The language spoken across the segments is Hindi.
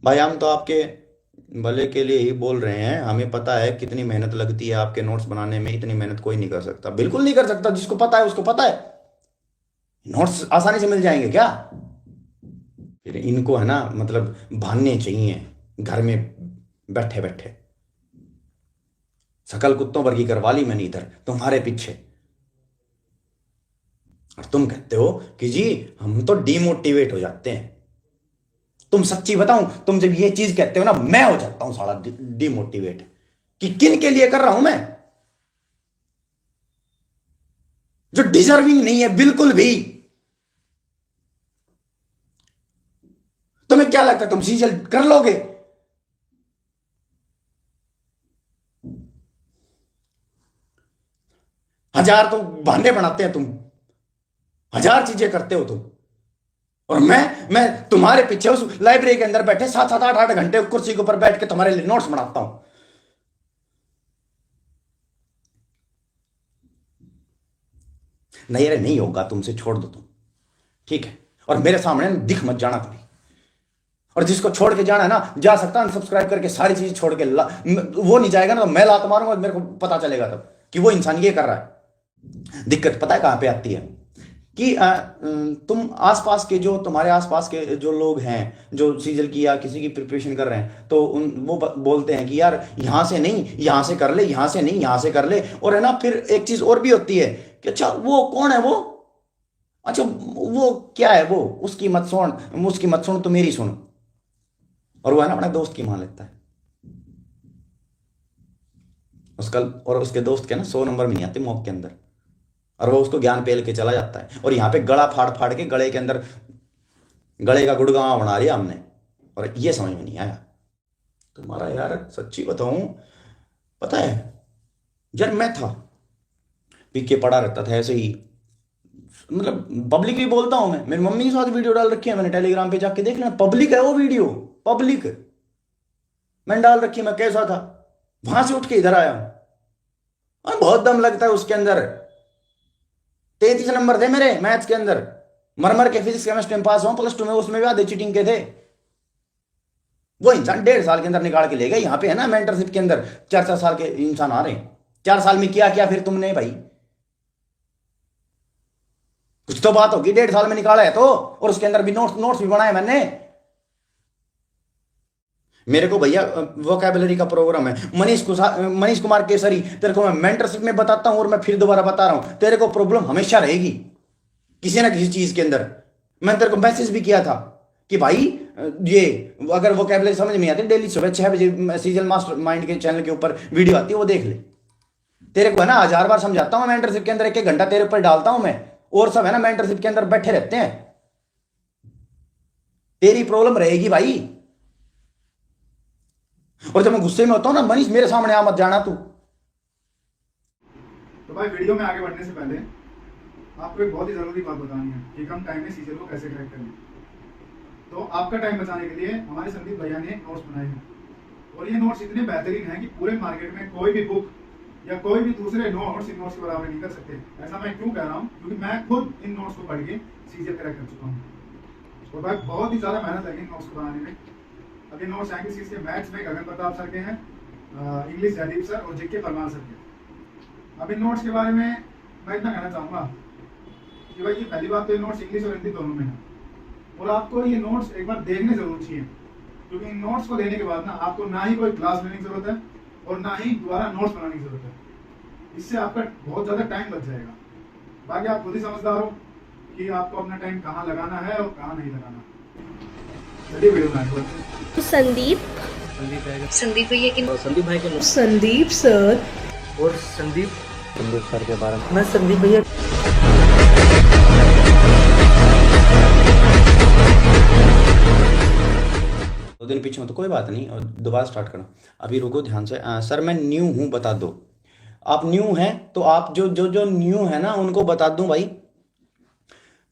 भाई हम तो आपके भले के लिए ही बोल रहे हैं, हमें पता है कितनी मेहनत लगती है आपके नोट्स बनाने में। इतनी मेहनत कोई नहीं कर सकता, बिल्कुल नहीं कर सकता। जिसको पता है उसको पता है। नोट्स आसानी से मिल जाएंगे क्या? फिर इनको है ना, मतलब भानने चाहिए घर में बैठे बैठे। सकल कुत्तों वर्गी करवा ली मैंने इधर तुम्हारे पीछे। और तुम कहते हो कि जी हम तो डिमोटिवेट हो जाते हैं। तुम सच्ची बताऊं, तुम जब ये चीज कहते हो ना, मैं हो जाता हूं साला डिमोटिवेट। कि किन के लिए कर रहा हूं मैं? जो डिजर्विंग नहीं है बिल्कुल भी। तुम्हें क्या लगता है तुम सीजल कर लोगे? हजार तो बहाने बनाते हैं तुम। हजार चीजें करते हो तुम। और मैं तुम्हारे पीछे उस लाइब्रेरी के अंदर बैठे 7 7 8 8 घंटे कुर्सी के ऊपर बैठ के तुम्हारे लिए नोट्स बनाता हूं। नहीं, अरे नहीं होगा तुमसे, छोड़ दो तुम। ठीक है। और मेरे सामने दिख मत जाना कभी। और जिसको छोड़ के जाना है ना, जा सकता है अनसब्सक्राइब करके सारी चीज छोड़ के वो नहीं जाएगा ना, तो मैं लात मारूंगा, मेरे को पता चलेगा तब कि वो इंसान ये कर रहा है। दिक्कत पता है कहां पे आती है? कि तुम आसपास के, जो तुम्हारे आसपास के जो लोग हैं, जो सीजल की या किसी की प्रिपरेशन कर रहे हैं, तो वो बोलते हैं कि यार यहां से नहीं, यहां से कर ले, यहां से नहीं, यहां से कर ले। और है ना, फिर एक चीज और भी होती है कि अच्छा वो कौन है वो, अच्छा वो क्या है वो, उसकी मत सुन, तो मेरी सुन। और वो है ना अपने दोस्त की मान लेता है उसका। और उसके दोस्त के ना 100 नंबर में नहीं आते मॉक के अंदर। और वो उसको ज्ञान पेल के चला जाता है, और यहाँ पे गला फाड़ फाड़ के गले के अंदर गले का गुड़गांव बना लिया हमने। और ये समझ में नहीं आया तुम्हारा। यार सच्ची बताऊं, पता है, यार मैं था पी के पड़ा रहता था ऐसे ही। मतलब पब्लिकली बोलता हूं मैं, मेरी मम्मी के साथ वीडियो डाल रखी है मैंने, टेलीग्राम पे जाके देख लेना, पब्लिक है वो वीडियो। पब्लिक मैंने डाल रखी है, मैं कैसा था। वहां से उठ के इधर आया हूं। और बहुत दम लगता है उसके अंदर। 33 नंबर थे मेरे मैथ्स के अंदर। मर मर के फिजिक्स केमिस्ट्री में पास हुआ +2 में, उसमें भी आधे चीटिंग के थे। वो इंसान 1.5 साल के अंदर निकाल के ले गया। यहाँ पे है ना मेंटरशिप के अंदर 4 4 साल के इंसान आ रहे हैं। 4 साल में किया क्या फिर तुमने भाई? कुछ तो बात होगी, 1.5 साल में निकाला है तो। और उसके अंदर भी नोट्स नोट्स भी बनाए मैंने। मेरे को भैया वोकैबुलरी का प्रोग्राम है, मनीष कुमार केसरी, तेरे को मैं मेंटरशिप में बताता हूं, और मैं फिर दोबारा बता रहा हूं, तेरे को प्रॉब्लम हमेशा रहेगी किसी ना किसी चीज के अंदर। मैंने तेरे को मैसेज भी किया था कि भाई ये अगर वोकैबुलरी समझ में आती, डेली सुबह 6 बजे सीजल मास्टर माइंड के चैनल के ऊपर वीडियो आती है, वो देख ले। तेरे को है ना 1000 बार समझाता हूं मेंटरशिप के अंदर, 1 1 घंटा तेरे ऊपर डालता हूं मैं। और सब है ना मेंटरशिप के अंदर बैठे रहते हैं। तेरी प्रॉब्लम रहेगी भाई। और जब मैं गुस्से में होता हूं ना, मनीष मेरे सामने आ मत जाना तू। तो भाई वीडियो में आगे बढ़ने से पहले आपको एक बहुत ही ज़रूरी बात बतानी है कि कम टाइम में सीजल को कैसे क्रैक करें। तो आपका टाइम बचाने के लिए हमारे संदीप भैया ने नोट्स बनाए हैं, और ये नोट्स इतने बेहतरीन हैं कि पूरे मार्केट में कोई भी बुक या कोई भी दूसरे नोट्स इन नोट्स के बराबर नहीं कर सकते। ऐसा मैं क्यों कह रहा हूँ? क्योंकि मैं खुद इन नोट्स को पढ़ के सीजल क्रैक कर चुका हूँ। और भाई बहुत ही ज़्यादा मेहनत लगी इन नोट्स को बनाने में। अब ये नोट्स हैं किसी के मैथ्स में गगन प्रताप सर के हैं, इंग्लिश जयदीप सर और जिके परमार सर के। अब इन नोट्स के बारे में मैं इतना कहना चाहूँगा कि भाई ये पहली बात तो ये नोट्स इंग्लिश और हिंदी दोनों में है, और आपको ये नोट्स एक बार देखने जरूर चाहिए। क्योंकि इन नोट्स को लेने के बाद ना आपको ना ही कोई क्लास लेने की जरूरत है और ना ही दोबारा नोट्स बनाने की जरूरत है। इससे आपका बहुत ज़्यादा टाइम बच जाएगा। बाकी आप खुद ही समझदार हो कि आपको अपना टाइम कहाँ लगाना है और कहाँ नहीं लगाना। चलिए वीडियो में आगे बढ़ते हैं। तो संदीप संदीप भैया की संदीप भाई के संदीप सर और संदीप सर के बारे में मैं संदीप भैया 2 दिन पीछे हो तो कोई बात नहीं, और दोबारा स्टार्ट करना। अभी रुको ध्यान से। सर मैं न्यू हूं, बता दो। आप न्यू हैं तो आप जो जो जो न्यू है ना उनको बता दूं भाई।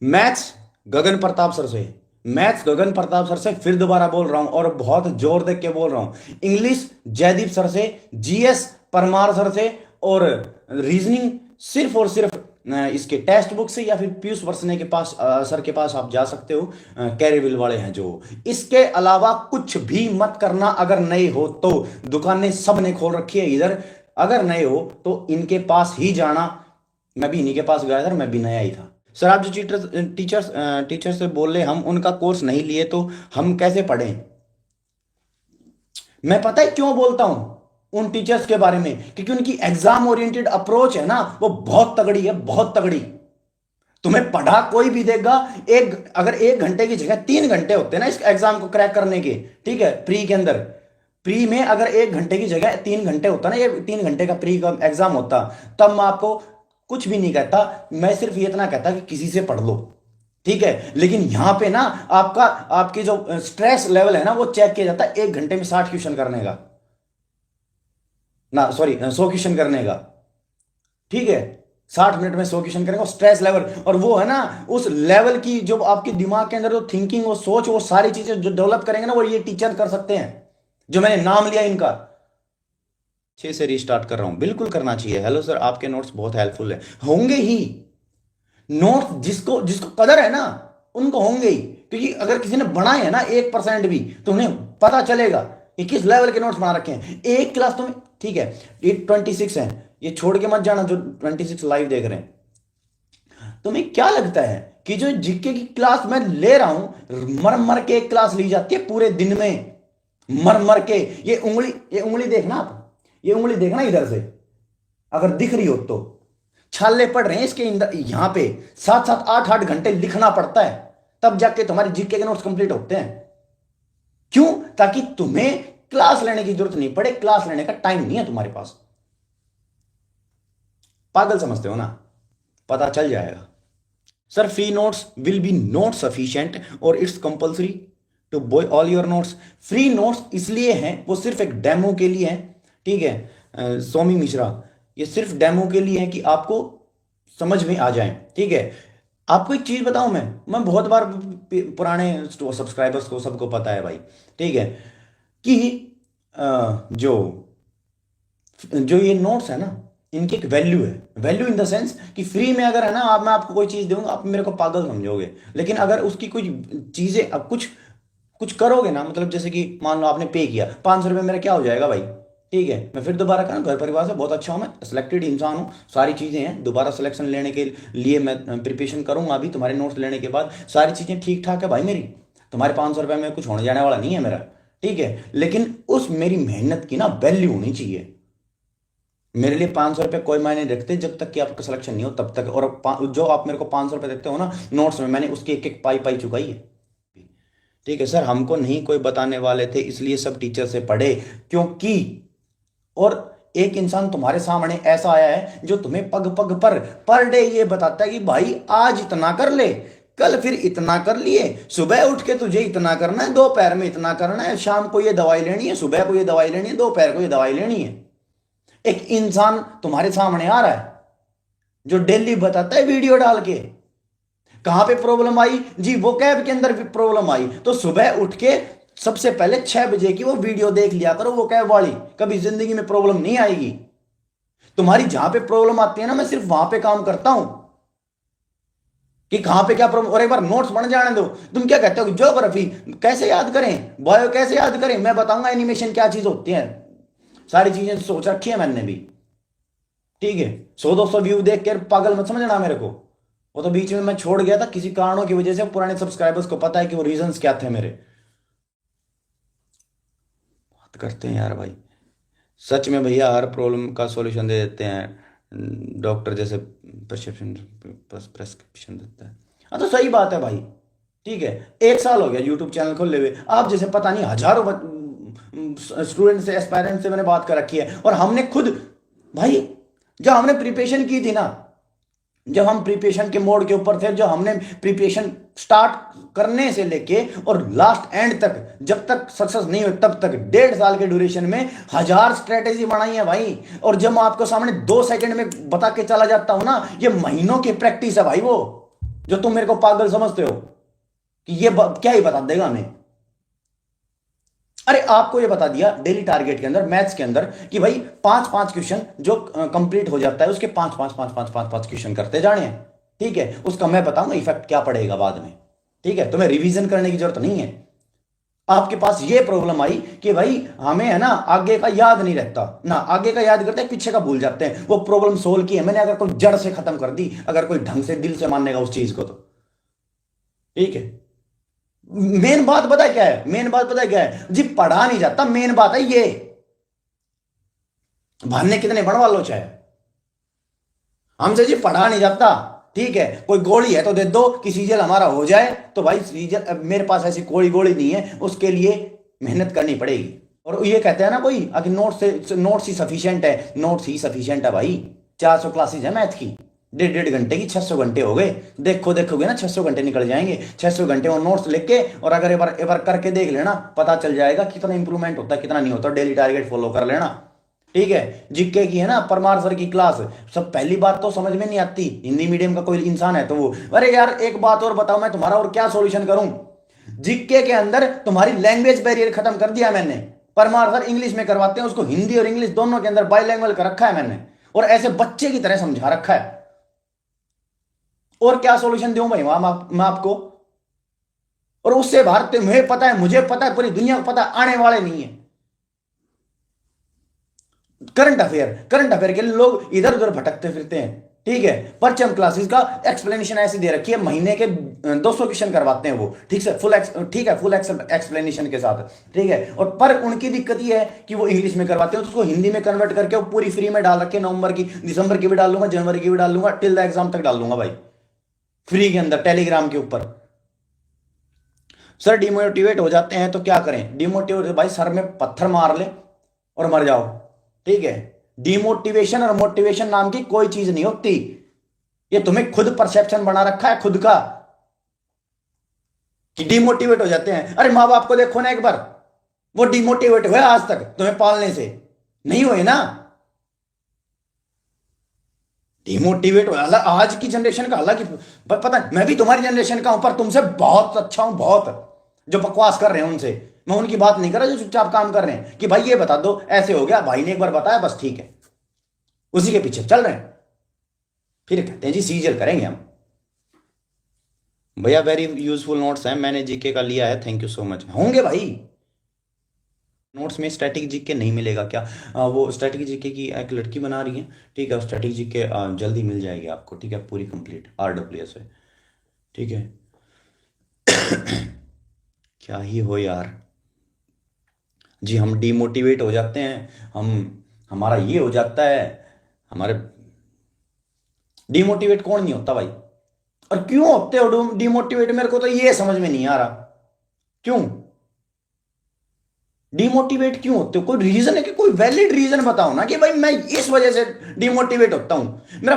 मैथ्स गगन प्रताप सर से, मैथ्स गगन प्रताप सर से, फिर दोबारा बोल रहा हूं और बहुत जोर देख के बोल रहा हूं। इंग्लिश जयदीप सर से, जीएस परमार सर से, और रीजनिंग सिर्फ और सिर्फ इसके टेक्स्ट बुक से या फिर पीयूष वर्सने के पास सर के पास आप जा सकते हो, कैरीविल वाले हैं जो। इसके अलावा कुछ भी मत करना अगर नए हो तो। दुकानें सब ने खोल रखी है इधर, अगर नए हो तो इनके पास ही जाना। मैं भी इन्हीं के पास गया था, मैं भी नया ही था। सर आप जो टीचर से बोल रहे हम उनका कोर्स नहीं लिए तो हम कैसे पढ़ें? मैं पता है क्यों बोलता हूं उन टीचर्स के बारे में, क्योंकि उनकी एग्जाम ओरिएंटेड अप्रोच है ना, वो बहुत तगड़ी है, बहुत तगड़ी। तुम्हें पढ़ा कोई भी देगा। अगर 1 घंटे की जगह 3 घंटे होते हैं ना इस एग्जाम को क्रैक करने के, ठीक है, प्री के अंदर, प्री में अगर 1 घंटे की जगह 3 घंटे होता ना, ये 3 घंटे का प्री का एग्जाम होता, तब मैं आपको कुछ भी नहीं कहता, मैं सिर्फ ये इतना कहता कि किसी से पढ़ लो, ठीक है। लेकिन यहां पे ना आपकी जो स्ट्रेस लेवल है ना वो चेक किया जाता है 1 घंटे में 60 क्वेश्चन करने का, ना सॉरी 100 क्वेश्चन करने का, ठीक है। 60 मिनट में 100 क्वेश्चन करेंगे, स्ट्रेस लेवल, और वो है ना उस लेवल की जो आपके दिमाग के अंदर जो थिंकिंग, वो सोच, वो सारी चीजें जो डेवलप करेंगे ना, वो ये टीचर कर सकते हैं जो मैंने नाम लिया इनका। 6 से रीस्टार्ट कर रहा हूं, बिल्कुल करना चाहिए। हेलो सर, आपके नोट्स बहुत हेल्पफुल है, होंगे ही नोट्स, जिसको जिसको कदर है ना उनको होंगे ही, क्योंकि अगर किसी ने बनाए हैं ना 1% भी तो उन्हें पता चलेगा कि किस लेवल के नोट्स बना रखे हैं। एक क्लास तुम्हें, ठीक है, ये 26 है, ये छोड़ के मत जाना जो 26 लाइव देख रहे हैं। तुम्हें क्या लगता है कि जो जीके की क्लास मैं ले रहा हूं, मर मर के एक क्लास ली जाती है पूरे दिन में, मर मर के। ये उंगली देखना आप, ये उंगली देखना इधर से, अगर दिख रही हो तो छाले पड़ रहे हैं इसके यहां पे। 7-7 8-8 घंटे लिखना पड़ता है, तब जाके तुम्हारे जीके के नोट्स कंप्लीट होते हैं। क्यों? ताकि तुम्हें क्लास लेने की जरूरत नहीं पड़े, क्लास लेने का टाइम नहीं है तुम्हारे पास। पागल समझते हो ना? पता चल जाएगा। Sir free notes will be not sufficient और it's compulsory to buy all your notes. Free notes इसलिए हैं, वो सिर्फ एक डेमो के लिए है, ठीक है। सोमी मिश्रा, ये सिर्फ डेमो के लिए है कि आपको समझ में आ जाए, ठीक है। आपको एक चीज बताऊं, मैं बहुत बार पुराने सब्सक्राइबर्स को सबको पता है भाई, ठीक है, कि जो ये नोट्स है ना, इनकी एक वैल्यू है। वैल्यू इन द सेंस कि फ्री में अगर है ना, मैं आपको कोई चीज दूंगा, आप मेरे को पागल समझोगे, लेकिन अगर उसकी कुछ चीजें अब कुछ करोगे ना, मतलब जैसे कि मान लो आपने पे किया 500 रुपये, मेरा क्या हो जाएगा भाई, ठीक है। मैं फिर दोबारा करूँ, घर परिवार से बहुत अच्छा हूँ, मैं सिलेक्टेड इंसान हूँ, सारी चीज़ें हैं। दोबारा सिलेक्शन लेने के लिए मैं प्रिपरेशन करूँगा अभी, तुम्हारे नोट्स लेने के बाद सारी चीज़ें ठीक ठाक है भाई मेरी। तुम्हारे 500 रुपये में कुछ होने जाने वाला नहीं है मेरा, ठीक है। लेकिन उस मेरी मेहनत की ना वैल्यू होनी चाहिए। मेरे लिए 500 रुपये कोई मायने नहीं रखते जब तक कि आपका सिलेक्शन नहीं हो तब तक। और जो आप मेरे को 500 रुपये देते हो ना नोट्स में, मैंने उसकी एक एक पाई चुकाई है, ठीक है। सर हमको नहीं कोई बताने वाले थे, इसलिए सब टीचर से पढ़े, क्योंकि और एक इंसान तुम्हारे सामने ऐसा आया है जो तुम्हें पग पग पर डे ये बताता है कि भाई आज इतना कर ले, कल फिर इतना कर लिए, सुबह उठ के तुझे इतना करना है, दोपहर में इतना करना है, शाम को ये दवाई लेनी है, सुबह को ये दवाई लेनी है, दोपहर को ये दवाई लेनी है। एक इंसान तुम्हारे सामने आ रहा है जो डेली बताता है वीडियो डाल के कहां पे प्रॉब्लम आई जी, वो कैब के अंदर भी प्रॉब्लम आई, तो सुबह उठ के सबसे पहले 6 बजे की वो वीडियो देख लिया करो, वो कैब वाली, कभी जिंदगी में प्रॉब्लम नहीं आएगी। तुम्हारी जहां पे प्रॉब्लम आती है ना, मैं सिर्फ वहां पे काम करता हूं कि कहां पे क्या प्रॉब्लम। और एक बार नोट्स बन जाने दो। तुम क्या कहते हो ज्योग्राफी कैसे याद करें, बायो कैसे याद करें, मैं बताऊंगा एनिमेशन क्या चीज होती है, सारी चीजें सोच रखी है मैंने भी, ठीक है। 100-200 व्यू देख कर पागल मत समझना मेरे को। वो तो बीच में मैं छोड़ गया था किसी कारणों की वजह से, पुराने सब्सक्राइबर्स को पता है कि वो रीजंस क्या थे मेरे। बात करते हैं यार भाई, सच में भैया हर प्रॉब्लम का सॉल्यूशन दे देते हैं डॉक्टर, जैसे प्रेस्क्रिप्शन देता है। हाँ तो सही बात है भाई, ठीक है। 1 साल हो गया यूट्यूब चैनल खोले हुए, आप जैसे पता नहीं हजारों स्टूडेंट से, एस्पायरेंट से मैंने बात कर रखी है। और हमने खुद भाई जब हमने प्रिपरेशन की थी ना, जब हम प्रिपरेशन के मोड के ऊपर थे, जो हमने प्रिपरेशन स्टार्ट करने से लेके और लास्ट एंड तक, जब तक सक्सेस नहीं हुई तब तक 1.5 साल के ड्यूरेशन में 1000 स्ट्रेटेजी बनाई है भाई। और जब मैं आपको सामने 2 सेकंड में बता के चला जाता हूं ना, ये महीनों की प्रैक्टिस है भाई। वो जो तुम मेरे को पागल समझते हो कि ये क्या ही बता देगा हमें, अरे आपको ये बता दिया डेली टारगेट के अंदर मैथ्स के अंदर कि भाई 5-5 क्वेश्चन जो कंप्लीट हो जाता है उसके 5-5 क्वेश्चन करते जाने हैं। ठीक है, उसका मैं बताऊंगा इफेक्ट क्या पड़ेगा बाद में। ठीक है, तुम्हें रिवीजन करने की जरूरत नहीं है। आपके पास ये प्रॉब्लम आई कि भाई हमें है ना आगे का याद नहीं रहता ना, आगे का याद करते हैं पीछे का भूल जाते हैं। वो प्रॉब्लम सोल्व की है मैंने, अगर कोई जड़ से खत्म कर दी, अगर कोई ढंग से दिल से मानेगा उस चीज को तो। ठीक है, मेन बात पता है क्या है, मेन बात पता है क्या है जी, पढ़ा नहीं जाता, मेन बात है ये। भाने कितने बनवा लो चाहे, हमसे जी पढ़ा नहीं जाता। ठीक है, कोई गोली है तो दे दो कि सीजल हमारा हो जाए, तो भाई सीजल मेरे पास ऐसी कोई गोली नहीं है, उसके लिए मेहनत करनी पड़ेगी। और ये कहते हैं ना कोई कि नोट्स ही सफिशिएंट है, नोट्स ही सफिशिएंट है भाई। 400 क्लासेज है मैथ की, 1.5 घंटे की 600 घंटे हो गए। देखोगे ना 600 घंटे निकल जाएंगे। 600 घंटे और नोट्स लिख के, और अगर एक बार करके देख लेना, पता चल जाएगा कितना इंप्रूवमेंट होता है कितना नहीं होता। डेली टारगेट फॉलो कर लेना। ठीक है, जीके की है ना परमार सर की क्लास, सब पहली बात तो समझ में नहीं आती, हिंदी मीडियम का कोई इंसान है तो वो, अरे यार एक बात और बताओ, मैं तुम्हारा और क्या सॉल्यूशन करूं। जीके के अंदर तुम्हारी लैंग्वेज बैरियर खत्म कर दिया मैंने। परमार सर इंग्लिश में करवाते हैं, उसको हिंदी और इंग्लिश दोनों के अंदर बाइलैंग्वेज कर रखा है मैंने, और ऐसे बच्चे की तरह समझा रखा है। और क्या सॉल्यूशन दूं भाई मैं आपको। और उससे बाहर तुम्हें पता है, मुझे पता है, पूरी दुनिया को पता है, आने वाले नहीं है। करंट अफेयर के लिए लोग इधर उधर भटकते फिरते हैं। ठीक है, परचम क्लासेस का एक्सप्लेनेशन ऐसी दे रखी है, महीने के 200 क्वेश्चन करवाते हैं वो। ठीक है, फुल एक्सप्लेनेशन के साथ। ठीक है, और पर उनकी दिक्कत ये है कि वो इंग्लिश में करवाते हैं, तो उसको हिंदी में कन्वर्ट करके वो पूरी फ्री में डाल रखे। नवंबर की, दिसंबर की भी डाल लूंगा, जनवरी की भी डाल लूंगा, टिल द एग्जाम तक डाल दूंगा भाई, फ्री के अंदर टेलीग्राम के ऊपर। सर डिमोटिवेट हो जाते हैं तो क्या करें। डिमोटिवेट भाई सर में पत्थर मार ले और मर जाओ। ठीक है, डिमोटिवेशन और मोटिवेशन नाम की कोई चीज नहीं होती, ये तुम्हें खुद परसेप्शन बना रखा है खुद का कि डिमोटिवेट हो जाते हैं। अरे माँ बाप को देखो ना एक बार, वो डिमोटिवेट हुए आज तक तुम्हें पालने से, नहीं हुए ना। डिमोटिवेट हो, आज की जनरेशन का, हालांकि पता है मैं भी तुम्हारी जनरेशन का हूं, पर तुमसे बहुत अच्छा हूं, बहुत। जो बकवास कर रहे हैं उनसे मैं उनकी बात नहीं कर रहा, जो चुपचाप काम कर रहे हैं कि भाई ये बता दो, ऐसे हो गया, भाई ने एक बार बताया बस ठीक है, उसी के पीछे चल रहे हैं। फिर कहते हैं जी सीजल करेंगे हम। भैया वेरी यूजफुल नोट्स हैं, मैंने जीके का लिया है, थैंक यू सो मच। होंगे भाई, नोट्स में स्टैटिक जीके नहीं मिलेगा क्या। वो स्टैटिक जीके की एक लड़की बना रही है। ठीक है, स्टैटिक जीके जल्दी मिल जाएगी आपको। ठीक है, पूरी कंप्लीट RWS है। ठीक है क्या ही हो यार जी, हम डिमोटिवेट हो जाते हैं, हमारा ये हो जाता है, हमारे डिमोटिवेट कौन नहीं होता भाई, और क्यों होते हो डिमोटिवेट, मेरे को तो ये समझ में नहीं आ रहा क्यों डिमोटिवेट क्यों होते हो। कोई रीजन है कि कोई वैलिड रीजन बताओ ना कि भाई मैं इस वजह से डिमोटिवेट होता हूं। मेरा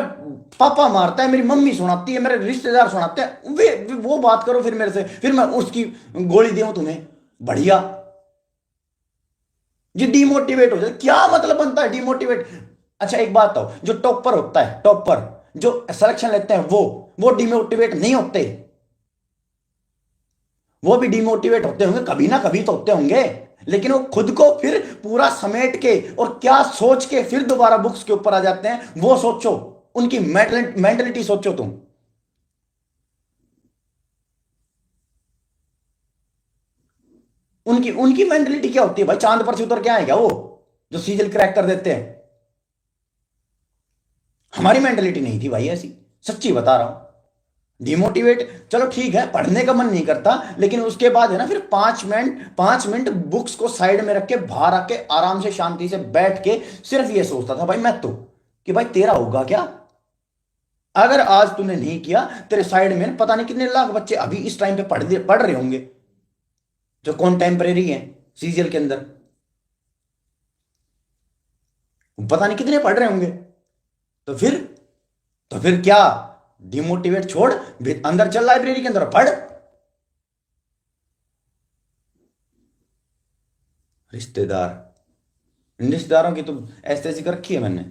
पापा मारता है, मेरी मम्मी सुनाती है, मेरे रिश्तेदार सुनाते हैं, वो बात करो फिर मेरे से, फिर मैं उसकी गोली दूं तुम्हें, बढ़िया जी। डिमोटिवेट हो जाए क्या मतलब बनता है डिमोटिवेट। अच्छा एक बात बताओ, जो टॉपर होता है, टॉपर जो सिलेक्शन लेते हैं, वो डिमोटिवेट नहीं होते, वो भी डिमोटिवेट होते होंगे, कभी ना कभी तो होते होंगे, लेकिन वो खुद को फिर पूरा समेट के और क्या सोच के फिर दोबारा बुक्स के ऊपर आ जाते हैं। वो सोचो, उनकी मेंटलिटी सोचो तुम। उनकी मेंटलिटी क्या होती है भाई, चांद पर से उतर के आए क्या वो जो सीजल क्रैक कर देते हैं। हमारी मेंटलिटी नहीं थी भाई ऐसी, सच्ची बता रहा हूं। डिमोटिवेट चलो ठीक है, पढ़ने का मन नहीं करता, लेकिन उसके बाद है ना फिर 5 मिनट बुक्स को साइड में रख के बाहर आके आराम से शांति से बैठ के सिर्फ ये सोचता था भाई मैं तो, कि भाई तेरा होगा क्या। अगर आज तूने नहीं किया, तेरे साइड में पता नहीं कितने लाख बच्चे अभी इस टाइम पे पढ़ रहे होंगे, जो कॉन्टेम्परेरी है सीजीएल के अंदर, पता नहीं कितने पढ़ रहे होंगे। तो फिर क्या, डिमोटिवेट छोड़, अंदर चल लाइब्रेरी के अंदर पढ़। रिश्तेदारों की तो ऐसी कर रखी है मैंने।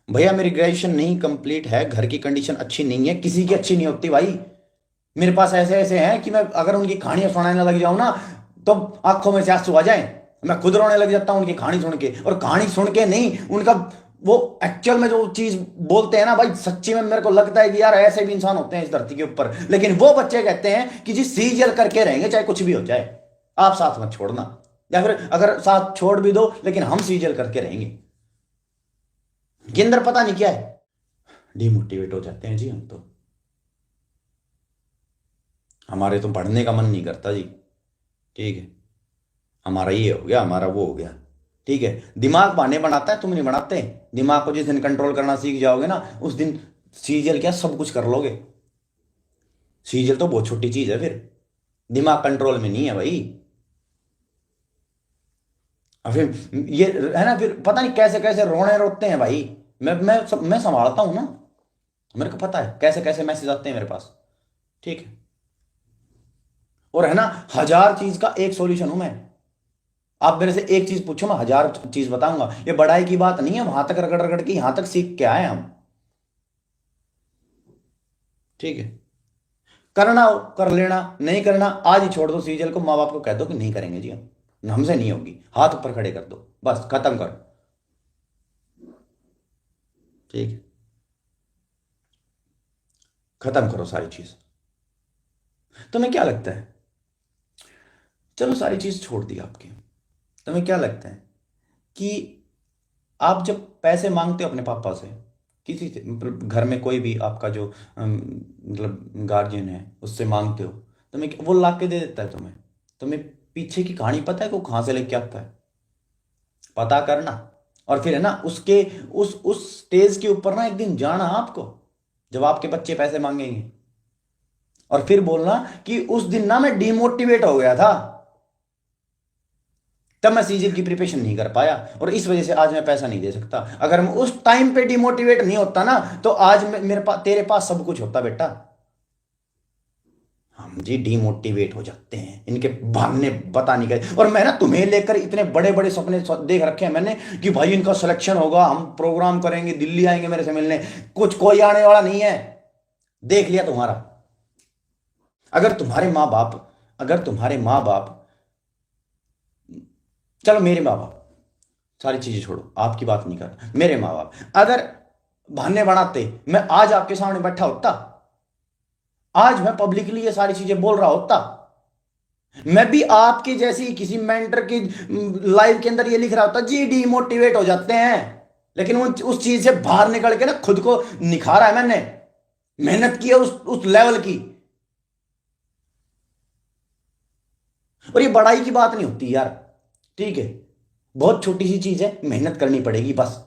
भैया मेरी ग्रेजुएशन नहीं कंप्लीट है, घर की कंडीशन अच्छी नहीं है, किसी की अच्छी नहीं होती भाई। मेरे पास ऐसे ऐसे हैं कि मैं अगर उनकी कहानियां सुनाने लग जाऊं ना, तो आंखों में से आंसू आ जाए, मैं खुद रोने लग जाता हूं उनकी कहानी सुन के। और कहानी सुन के नहीं, उनका वो एक्चुअल में जो चीज बोलते हैं ना भाई, सच्ची में मेरे को लगता है कि यार ऐसे भी इंसान होते हैं इस धरती के ऊपर। लेकिन वो बच्चे कहते हैं कि जी सीरियल करके रहेंगे चाहे कुछ भी हो जाए, आप साथ मत छोड़ना, या फिर अगर साथ छोड़ भी दो लेकिन हम सीरियल करके रहेंगे। के अंदर पता नहीं क्या है, डिमोटिवेट हो जाते हैं जी हम तो। हमारे तो पढ़ने का मन नहीं करता जी, ठीक है, हमारा ये हो गया, हमारा वो हो गया, ठीक है। दिमाग बहाने बनाता है, तुम नहीं बनाते। दिमाग को जिस दिन कंट्रोल करना सीख जाओगे ना, उस दिन सीरियल क्या सब कुछ कर लोगे। सीरियल तो बहुत छोटी चीज है, फिर दिमाग कंट्रोल में नहीं है भाई। और फिर ये है ना, फिर पता नहीं कैसे कैसे रोने रोते हैं भाई। मैं संभालता हूं ना, मेरे को पता है कैसे कैसे मैसेज आते हैं मेरे पास, ठीक है। और है ना, 1000 चीज का एक सॉल्यूशन हूं मैं। आप मेरे से एक चीज पूछो, मैं 1000 चीज बताऊंगा। ये बड़ाई की बात नहीं है, वहां तक रगड़ रगड़ के यहां तक सीख के आए हम, ठीक है। करना हो कर लेना, नहीं करना आज ही छोड़ दो सीरियल को। माँ बाप को कह दो कि नहीं करेंगे जी हम, हमसे नहीं होगी, हाथ ऊपर खड़े कर दो, बस खत्म कर, ठीक है। खत्म करो सारी चीज। तुम्हें क्या लगता है, चलो सारी चीज छोड़ दी आपकी, तुम्हें क्या लगता है कि आप जब पैसे मांगते हो अपने पापा से, किसी से, मतलब घर में कोई भी आपका जो मतलब गार्जियन है उससे मांगते हो, तुम्हें वो ला के दे देता है तुम्हें? तुम्हें पीछे की कहानी पता है, वो कहां से लेके आता है? पता करना, और फिर है ना उसके उस स्टेज के ऊपर ना एक दिन जाना आपको, जब आपके बच्चे पैसे मांगेंगे, और फिर बोलना कि उस दिन ना मैं डिमोटिवेट हो गया था, तब मैं सीजीएल की प्रिपरेशन नहीं कर पाया, और इस वजह से आज मैं पैसा नहीं दे सकता। अगर मैं उस टाइम पे डिमोटिवेट नहीं होता ना, तो आज मेरे पास, तेरे पास सब कुछ होता बेटा। हम जी डिमोटिवेट हो जाते हैं, इनके बहाने बता नहीं गए। और मैं ना तुम्हें लेकर इतने बड़े बड़े सपने देख रखे हैं मैंने कि भाई इनका सिलेक्शन होगा, हम प्रोग्राम करेंगे, दिल्ली आएंगे मेरे से मिलने। कुछ कोई आने वाला नहीं है, देख लिया तुम्हारा। अगर तुम्हारे माँ बाप, चलो मेरे माँ बाप, सारी चीजें छोड़ो, आपकी बात नहीं कर रहा, मेरे माँ बाप अगर बहाने बनाते, मैं आज आपके सामने बैठा होता, आज मैं पब्लिकली ये सारी चीजें बोल रहा होता, मैं भी आपकी जैसी किसी मेंटर की लाइव के अंदर ये लिख रहा होता जी डिमोटिवेट हो जाते हैं। लेकिन उस चीज से बाहर निकल के ना खुद को निखारा है मैंने, मेहनत की है उस लेवल की। और ये बड़ाई की बात नहीं होती यार, ठीक है, बहुत छोटी सी चीज है, मेहनत करनी पड़ेगी बस।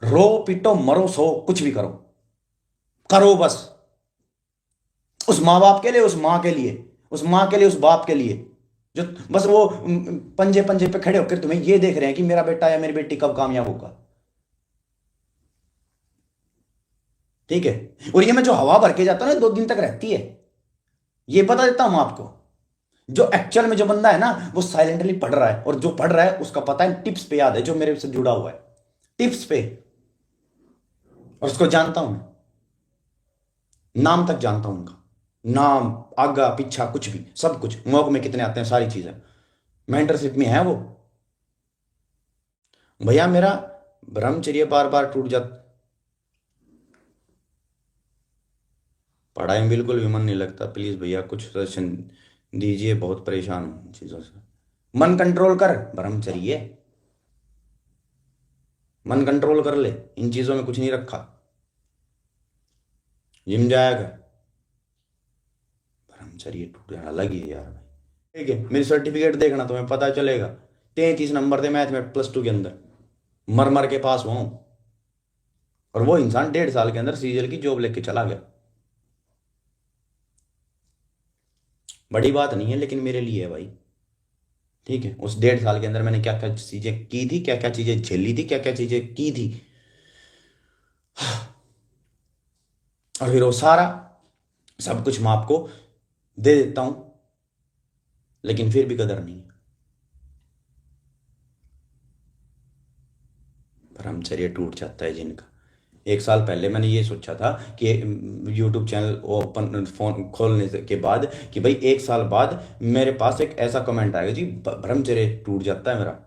रो पिटो मरो सो कुछ भी करो, करो बस, उस माँ बाप के लिए, उस माँ के लिए, उस माँ के लिए, उस बाप के लिए, जो बस वो पंजे पंजे पे खड़े होकर तुम्हें ये देख रहे हैं कि मेरा बेटा या मेरी बेटी कब कामयाब होगा, ठीक है। और ये मैं जो हवा भर के जाता हूं ना 2 दिन तक रहती है, ये बता देता हूं आपको। जो एक्चुअल में जो बंदा है ना वो साइलेंटली पढ़ रहा है, और जो पढ़ रहा है उसका पता है, टिप्स पे याद है, जो मेरे से जुड़ा हुआ है टिप्स पे, और उसको जानता हूं मैं, नाम तक जानता हूं उनका, नाम आगा पीछा कुछ भी, सब कुछ, मौक में कितने आते हैं, सारी चीजें मेंटरशिप में है वो। भैया मेरा ब्रह्मचर्य बार बार टूट जाता, पढ़ाई में बिल्कुल भी मन नहीं लगता, प्लीज भैया कुछ सजेशन दीजिए, बहुत परेशान हूं इन चीजों से। मन कंट्रोल कर, ब्रह्मचर्य, मन कंट्रोल कर ले, इन चीजों में कुछ नहीं रखा। जिम जाया कर, ब्रह्मचर्य टूट जाना अलग ही है यार भाई, ठीक है। मेरी सर्टिफिकेट देखना, तुम्हें पता चलेगा, 33 नंबर थे मैथ में +2 के अंदर, मर मर के पास हुआ हूं। और वो इंसान 1.5 साल के अंदर सीजीएल की जॉब लेके चला गया। बड़ी बात नहीं है लेकिन मेरे लिए है भाई, ठीक है। उस 1.5 साल के अंदर मैंने क्या क्या चीजें की थी, क्या क्या चीजें झेली थी, क्या क्या चीजें की थी, और फिर वो सारा सब कुछ मैं आपको दे देता हूं, लेकिन फिर भी कदर नहीं है। ब्रह्मचर्य टूट जाता है जिनका, 1 साल पहले मैंने ये सोचा था कि यूट्यूब चैनल ओपन फोन खोलने के बाद कि भाई 1 साल बाद मेरे पास एक ऐसा कमेंट आएगा जी ब्रह्मचर्य टूट जाता है मेरा,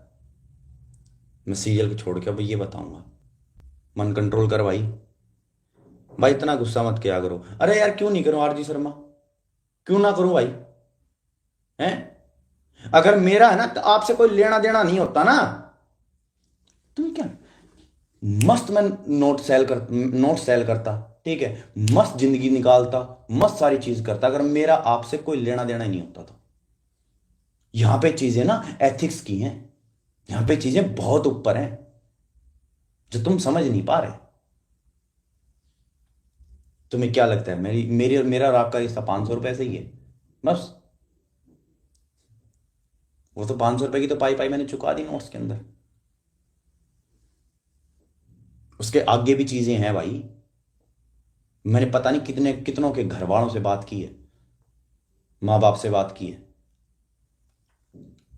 मैं सीरियल को छोड़ के अब ये बताऊंगा। मन कंट्रोल कर भाई। भाई इतना गुस्सा मत किया करो। अरे यार क्यों नहीं करूं आरजी शर्मा, क्यों ना करूं भाई? हैं? अगर मेरा है ना तो आपसे कोई लेना देना नहीं होता ना। तुम क्या मस्त मैं नोट सेल करता, ठीक है, मस्त जिंदगी निकालता, मस्त सारी चीज करता, अगर मेरा आपसे कोई लेना देना ही नहीं होता तो। यहां पे चीजें ना एथिक्स की हैं, यहां पे चीजें बहुत ऊपर हैं जो तुम समझ नहीं पा रहे। तुम्हें क्या लगता है मेरी मेरी और मेरा और आपका रिश्ता 500 रुपए से ही है बस? वो तो 500 रुपए की तो पाई पाई मैंने चुका दी नोट्स के अंदर। उसके आगे भी चीजें हैं भाई। मैंने पता नहीं कितनों के घर वालों से बात की है, माँ बाप से बात की है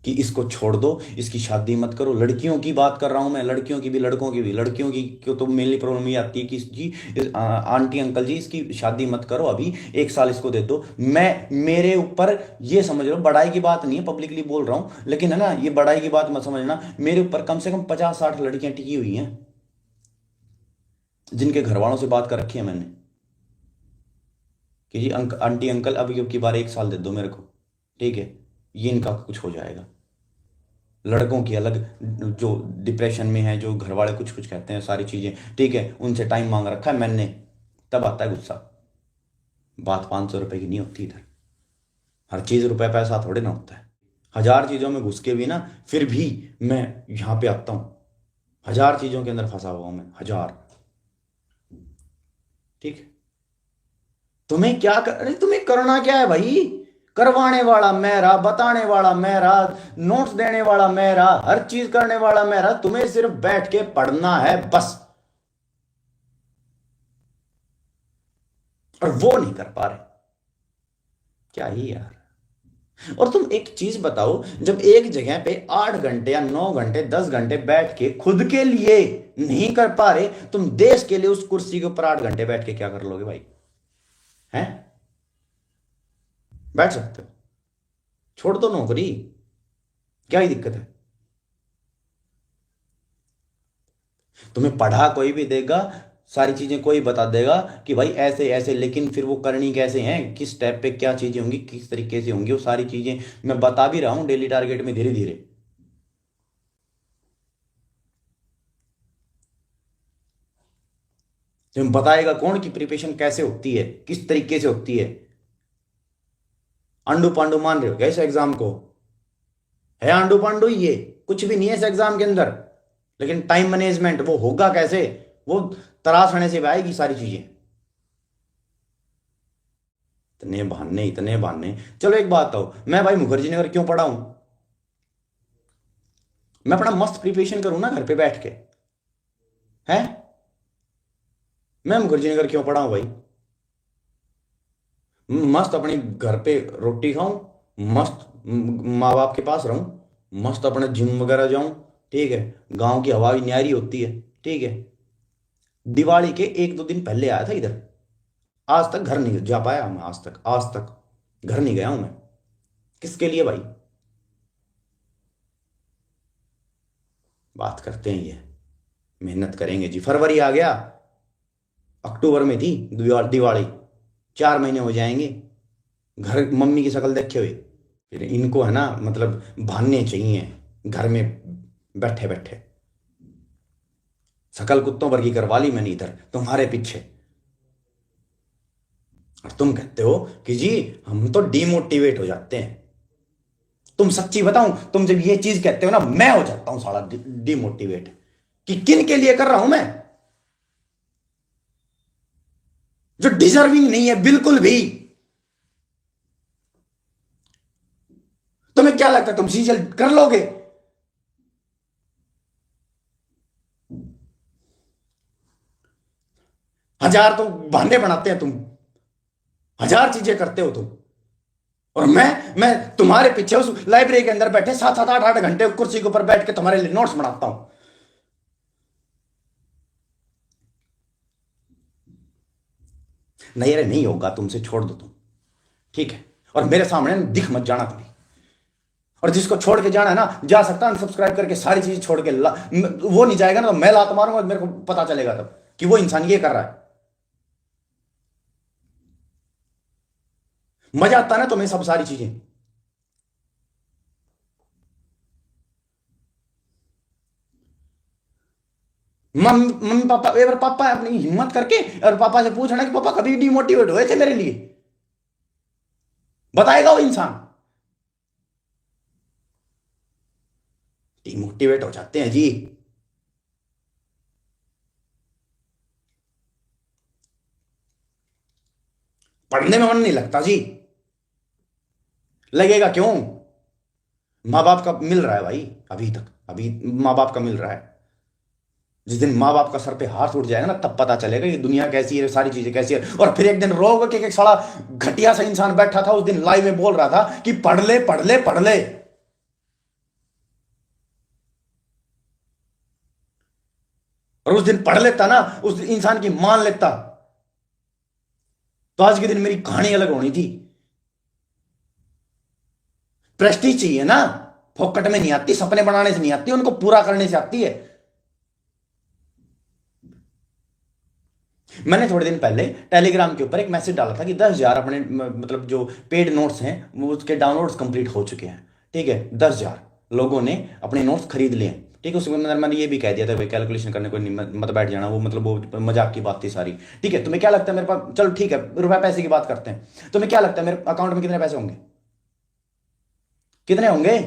कि इसको छोड़ दो, इसकी शादी मत करो। लड़कियों की बात कर रहा हूं मैं, लड़कियों की भी लड़कों की भी। लड़कियों की क्यों तो मेनली प्रॉब्लम ये आती है कि जी आंटी अंकल जी इसकी शादी मत करो, अभी 1 साल इसको दे दो। मैं मेरे ऊपर ये समझ लो, बड़ाई की बात नहीं है, पब्लिकली बोल रहा हूं, लेकिन है ना ये बड़ाई की बात मत समझना। मेरे ऊपर कम से कम 50-60 लड़कियां टिकी हुई हैं जिनके घर वालों से बात कर रखी है मैंने कि जी आंटी अंकल अब की बार 1 साल दे दो मेरे को, ठीक है, ये इनका कुछ हो जाएगा। लड़कों की अलग, जो डिप्रेशन में है, जो घर वाले कुछ कुछ कहते हैं, सारी चीजें, ठीक है, उनसे टाइम मांग रखा है मैंने। तब आता है गुस्सा। बात 500 रुपए की नहीं होती इधर। हर चीज रुपया पैसा थोड़े ना होता है। 1000 चीजों में घुस के भी ना फिर भी मैं यहां पे आता हूं। 1000 चीजों के अंदर फंसा हुआ हूं मैं, 1000। ठीक है, तुम्हें क्या अरे तुम्हें करना क्या है भाई? करवाने वाला मैं रहा, बताने वाला मैं रहा, नोट्स देने वाला मैं रहा, हर चीज करने वाला मैं रहा। तुम्हें सिर्फ बैठ के पढ़ना है बस, और वो नहीं कर पा रहे। क्या ही यार। और तुम एक चीज बताओ, जब एक जगह पे 8 घंटे या 9 घंटे 10 घंटे बैठ के खुद के लिए नहीं कर पा रहे, तुम देश के लिए उस कुर्सी के ऊपर 8 घंटे बैठ के क्या कर लोगे भाई? हैं? बैठ सकते हो, छोड़ दो नौकरी, क्या ही दिक्कत है? तुम्हें पढ़ा कोई भी देगा, सारी चीजें कोई बता देगा कि भाई ऐसे ऐसे, लेकिन फिर वो करनी कैसे हैं, किस स्टेप पे क्या चीजें होंगी, किस तरीके से होंगी, वो सारी चीजें मैं बता भी रहा हूं डेली टारगेट में, धीरे धीरे। तुम्हें बताएगा कौन कि प्रिपरेशन कैसे होती है, किस तरीके से होती है। अंडू पांडू मान रहे हो क्या इस एग्जाम को? है आंडू पांडू ये कुछ भी नहीं है इस एग्जाम के अंदर। लेकिन टाइम मैनेजमेंट वो होगा कैसे, वो तराश होने से आएगी सारी चीजें। इतने बहाने। चलो एक बात बताओ, मैं भाई मुखर्जी नगर क्यों पढ़ा हूं? मैं अपना मस्त प्रिपरेशन करूं ना घर पे बैठ के, है? मैं मुखर्जी नगर क्यों पढ़ा हूं भाई? मस्त अपने घर पे रोटी खाऊं, मस्त माँ बाप के पास रहूं, मस्त अपने जिम वगैरह जाऊं, ठीक है, गांव की हवा भी न्यारी होती है, ठीक है। दिवाली के 1-2 दिन पहले आया था इधर, आज तक घर नहीं जा पाया मैं, आज तक घर नहीं गया हूं मैं। किसके लिए भाई? बात करते हैं ये, मेहनत करेंगे जी। फरवरी आ गया, अक्टूबर में थी दिवाली, 4 महीने हो जाएंगे घर मम्मी की शक्ल देखे हुए। फिर इनको है ना मतलब बहाने चाहिए घर में बैठे बैठे। शकल कुत्तों वर्गी करवा ली मैंने इधर तुम्हारे पीछे, और तुम कहते हो कि जी हम तो डिमोटिवेट हो जाते हैं। तुम सच्ची बताऊं, तुम जब ये चीज कहते हो ना, मैं हो जाता हूं साला डिमोटिवेट कि किन के लिए कर रहा हूं मैं, जो डिजर्विंग नहीं है बिल्कुल भी। तुम्हें क्या लगता है तुम सीजल कर लोगे? हजार तो बहाने बनाते हैं तुम, 1000 चीजें करते हो तुम, और मैं तुम्हारे पीछे उस लाइब्रेरी के अंदर बैठे 7-7 8-8 घंटे कुर्सी के ऊपर बैठ के तुम्हारे लिए नोट्स बनाता हूं। नहीं अरे नहीं होगा तुमसे, छोड़ दो तुम, ठीक है। और मेरे सामने ना दिख मत जाना कभी। और जिसको छोड़ के जाना है ना जा सकता है अनसब्सक्राइब करके सारी चीजें छोड़ के वो नहीं जाएगा ना तो मैं लात मारूंगा, मेरे को पता चलेगा तब कि वो इंसान ये कर रहा है। मजा आता है ना तुम्हें सब सारी चीजें। मम्मी पापा एक बार पापा अपनी हिम्मत करके और पापा से पूछना कि पापा कभी डिमोटिवेट हुए थे मेरे लिए, बताएगा वो इंसान। डिमोटिवेट हो जाते हैं जी। पढ़ने में मन नहीं लगता जी। लगेगा क्यों? माँ बाप का मिल रहा है भाई, अभी तक अभी माँ बाप का मिल रहा है। जिस दिन माँ बाप का सर पे हाथ उठ जाएगा ना तब पता चलेगा ये दुनिया कैसी है, सारी चीजें कैसी है। और फिर एक दिन रोगा कि एक साला घटिया सा इंसान बैठा था उस दिन लाइव में बोल रहा था कि पढ़ ले पढ़ ले पढ़ ले, और उस दिन पढ़ लेता ना, उस इंसान की मान लेता तो आज के दिन मेरी कहानी अलग होनी थी। प्रेस्टीज चाहिए ना, फोकट में नहीं आती, सपने बनाने से नहीं आती, उनको पूरा करने से आती है। मैंने थोड़े दिन पहले टेलीग्राम के ऊपर एक मैसेज डाला था कि 10,000 अपने मतलब जो पेड नोट्स हैं वो उसके डाउनलोड्स कंप्लीट हो चुके हैं, ठीक है। 10,000 लोगों ने अपने नोट्स खरीद लिए हैं, ठीक है। उसके अंदर मैंने ये भी कह दिया था भाई कैलकुलेशन करने को मत बैठ जाना, वो मतलब वो मजाक की बात थी सारी, ठीक है। तुम्हें क्या लगता है मेरे पास, चलो ठीक है रुपए पैसे की बात करते हैं, तुम्हें क्या लगता है मेरे अकाउंट में कितने पैसे होंगे, कितने होंगे?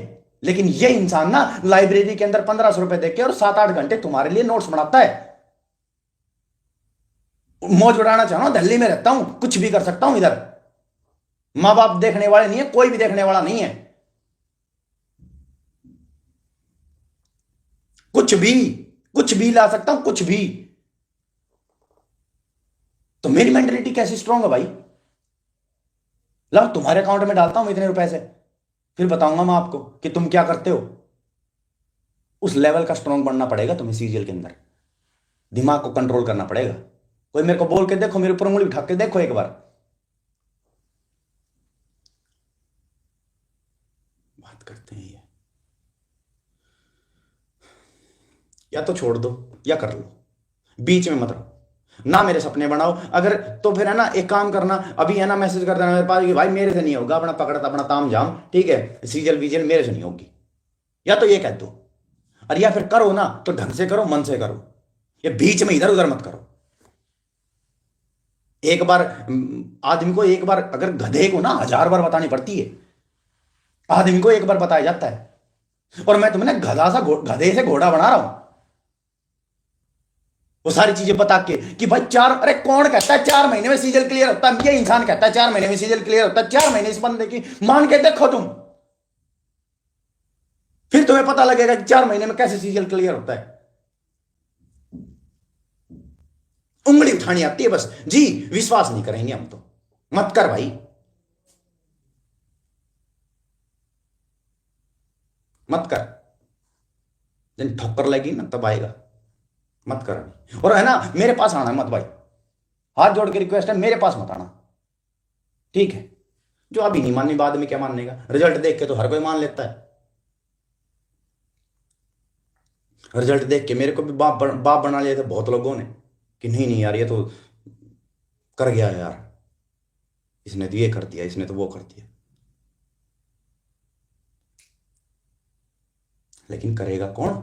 लेकिन ये इंसान ना लाइब्रेरी के अंदर 1,500 रुपए देके और 7-8 घंटे तुम्हारे लिए नोट्स बनाता है। मौज उड़ाना चाहो, दिल्ली में रहता हूं, कुछ भी कर सकता हूं इधर, मां बाप देखने वाले नहीं है, कोई भी देखने वाला नहीं है, कुछ भी ला सकता हूं, कुछ भी। तो मेरी मेंटेलिटी कैसी स्ट्रांग है भाई? ला तुम्हारे अकाउंट में डालता हूं इतने रुपए से, फिर बताऊंगा मैं आपको कि तुम क्या करते हो। उस लेवल का स्ट्रांग बनना पड़ेगा तुम्हें सीरियल के अंदर, दिमाग को कंट्रोल करना पड़ेगा। कोई मेरे को बोल के देखो, मेरे ऊपर उंगली उठा के देखो एक बार, बात करते हैं ये, या तो छोड़ दो या कर लो, बीच में मत रहो ना। मेरे सपने बनाओ अगर, तो फिर है ना एक काम करना, अभी है ना मैसेज कर देना मेरे पास कि भाई मेरे से नहीं होगा, अपना पकड़ता अपना ताम जाम, ठीक है, सीजल बीजल मेरे से नहीं होगी, या तो ये कह दो। और या फिर करो ना तो ढंग से करो, मन से करो, ये बीच में इधर उधर मत करो। एक बार आदमी को, एक बार अगर गधे को ना 1,000 बार बतानी पड़ती है, आदमी को एक बार बताया जाता है। और मैं तुम्हें गधे से घोड़ा बना रहा हूं, वो सारी चीजें बता के कि भाई अरे कौन कहता है 4 महीने में सीजल क्लियर होता है? ये इंसान कहता है 4 महीने में सीजल क्लियर होता है। 4 महीने इस बंदे की मान के देखो तुम, फिर तुम्हें पता लगेगा कि 4 महीने में कैसे सीजल क्लियर होता है। उंगली उठानी आती है बस जी, विश्वास नहीं करेंगे हम तो, मत कर भाई, मत कर, जब ठोकर लगी ना तब आएगा, मत कर अभी। और है ना मेरे पास आना मत भाई, हाथ जोड़ के रिक्वेस्ट है, मेरे पास मत आना, ठीक है। जो अभी नहीं माननी बाद में क्या मानने का, रिजल्ट देख के तो हर कोई मान लेता है। रिजल्ट देख के मेरे को भी बाप बना लिया था बहुत लोगों ने कि नहीं नहीं यार ये तो कर गया यार, इसने तो ये कर दिया, इसने तो वो कर दिया। लेकिन करेगा कौन?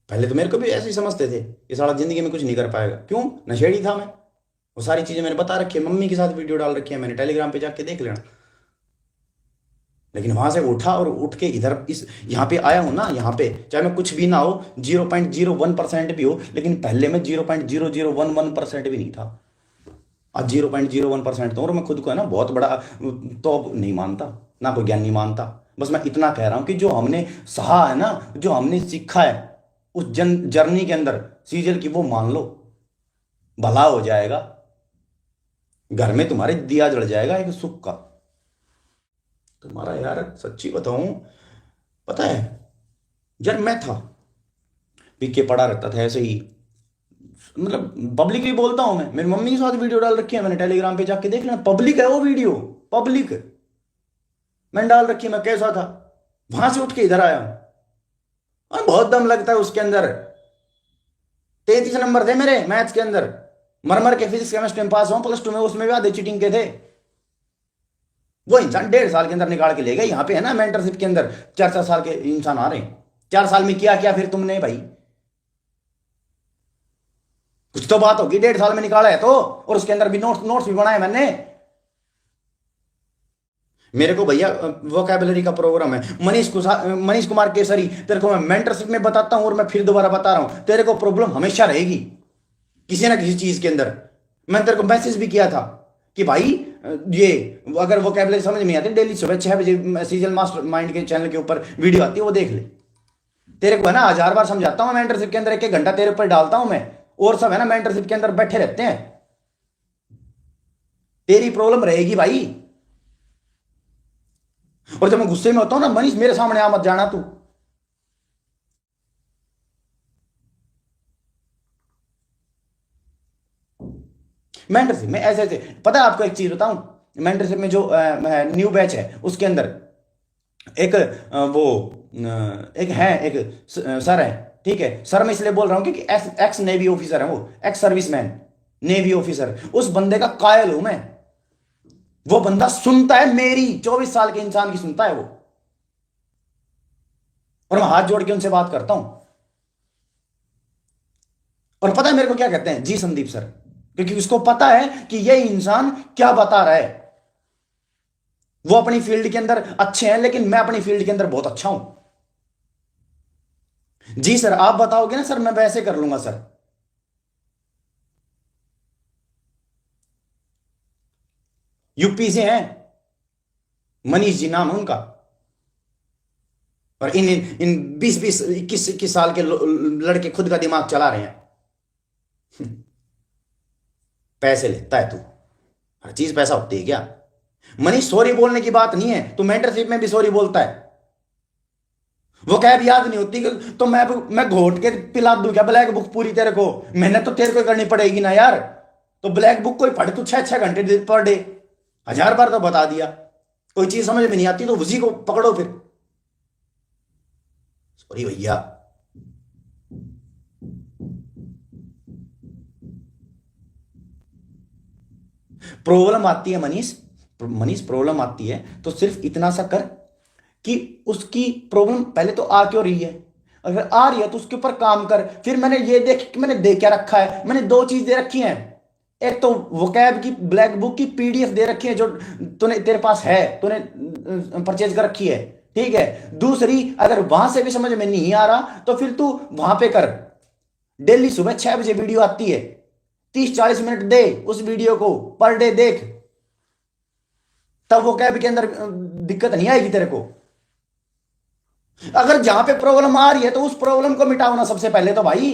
पहले तो मेरे को भी ऐसे ही समझते थे ये साला जिंदगी में कुछ नहीं कर पाएगा, क्यों? नशेड़ी था मैं, वो सारी चीजें मैंने बता रखी है, मम्मी के साथ वीडियो डाल रखी है मैंने, टेलीग्राम पे जाके देख लेना। लेकिन वहां से उठा और उठ के इधर इस यहाँ पे आया हूं ना, यहाँ पे चाहे मैं कुछ भी ना हो, 0.01% भी हो, लेकिन पहले मैं 0.0011% भी नहीं था, आज 0.01% तो। और मैं खुद को है ना बहुत बड़ा तो नहीं मानता, ना कोई ज्ञानी मानता, बस मैं इतना कह रहा हूं कि जो हमने सहा है ना, जो हमने सीखा है उस जर्नी के अंदर सीजल की, वो मान लो, भला हो जाएगा, घर में तुम्हारे दिया जल जाएगा एक सुख का। तुम्हारा यार सच्ची बताऊं, पता है जब मैं था पी के पड़ा रहता था ऐसे ही, मतलब पब्लिकली बोलता हूं मैं, मेरी मम्मी के साथ वीडियो डाल रखी है मैंने, टेलीग्राम पे जाके देख लेना, पब्लिक है वो वीडियो, पब्लिक मैंने डाल रखी है, मैं कैसा था, वहां से उठ के इधर आया हूं। और बहुत दम लगता है उसके अंदर। 33 नंबर थे मेरे मैथ्स के अंदर, मरमर के फिजिक्स केमिस्ट्री में पास हुआ +2 में, उसमें भी आधे चीटिंग के थे। वो इंसान 1.5 साल के अंदर निकाल के ले गया। यहाँ पे है ना मेंटरशिप के अंदर 4-4 साल के इंसान आ रहे हैं। 4 साल में किया क्या फिर तुमने भाई? कुछ तो बात होगी, 1.5 साल में निकाला है तो। और उसके अंदर भी नोट्स भी बनाए मैंने। मेरे को भैया वोकैबुलरी का प्रोग्राम है, मनीष कुमार केसरी, तेरे को मैं मेंटरशिप में बताता हूं और मैं फिर दोबारा बता रहा हूं, तेरे को प्रॉब्लम हमेशा रहेगी किसी ना किसी चीज के अंदर। मैंने तेरे को मैसेज भी किया था कि भाई ये अगर वोकैबुलरी समझ में आती है, डेली सुबह 6 बजे सीजल मास्टर माइंड के चैनल के ऊपर वीडियो आती है, वो देख ले। तेरे को है ना 1000 बार समझाता हूं मेंटरशिप के अंदर, 1-1 घंटा तेरे ऊपर डालता हूं मैं, और सब है ना मेंटरशिप के अंदर बैठे रहते हैं। तेरी प्रॉब्लम रहेगी भाई। और जब मैं गुस्से में होता हूं ना, मनीष मेरे सामने आ मत जाना तू। मेंटरशिप में ऐसे ऐसे, पता है आपको एक चीज बताऊं, मेंटरशिप में जो न्यू बैच है उसके अंदर एक एक सर है, ठीक है। सर मैं इसलिए बोल रहा हूं क्योंकि एक्स नेवी ऑफिसर है वो, एक्स सर्विसमैन नेवी ऑफिसर। उस बंदे का कायल हूं मैं। वो बंदा सुनता है मेरी, 24 साल के इंसान की सुनता है वो, और मैं हाथ जोड़ के उनसे बात करता हूं। और पता है मेरे को क्या कहते हैं? जी संदीप सर, क्योंकि उसको पता है कि ये इंसान क्या बता रहा है। वो अपनी फील्ड के अंदर अच्छे हैं, लेकिन मैं अपनी फील्ड के अंदर बहुत अच्छा हूं। जी सर आप बताओगे ना सर, मैं वैसे कर लूंगा सर। यूपी से हैं, मनीष जी नाम है उनका। और इन इन 20-20 21-21 साल के लड़के खुद का दिमाग चला रहे हैं। पैसे लेता है तू, हर चीज पैसा होती है क्या? मनीष सॉरी बोलने की बात नहीं है, तू मेंटरशिप में भी सॉरी बोलता है। वो कैब याद नहीं होती तो मैं घोट के पिला दूं क्या ब्लैक बुक पूरी तेरे को? मेहनत तो तेरे को करनी पड़ेगी ना यार। तो ब्लैक बुक कोई पढ़ तू 6-6 घंटे पर डे, 1000 बार तो बता दिया। कोई चीज समझ में नहीं आती तो उसी को पकड़ो फिर। सॉरी भैया। प्रॉब्लम आती है मनीष प्रॉब्लम आती है तो सिर्फ इतना सा कर कि उसकी प्रॉब्लम पहले तो आ क्यों रही है। अगर आ रही है तो उसके ऊपर काम कर। फिर मैंने दे क्या रखा है, मैंने 2 चीज दे रखी हैं। एक तो वोकैब की ब्लैक बुक की पीडीएफ दे रखी है जो तूने तेरे पास है, तूने परचेज कर रखी है, ठीक है। दूसरी, अगर वहां से भी समझ में नहीं आ रहा तो फिर तू वहां पे कर। डेली सुबह 6 बजे वीडियो आती है, 30-40 मिनट दे उस वीडियो को, पर डे देख, तब वो कैब के अंदर दिक्कत नहीं आएगी तेरे को। अगर जहां पे प्रॉब्लम आ रही है तो उस प्रॉब्लम को मिटाओ ना सबसे पहले तो भाई।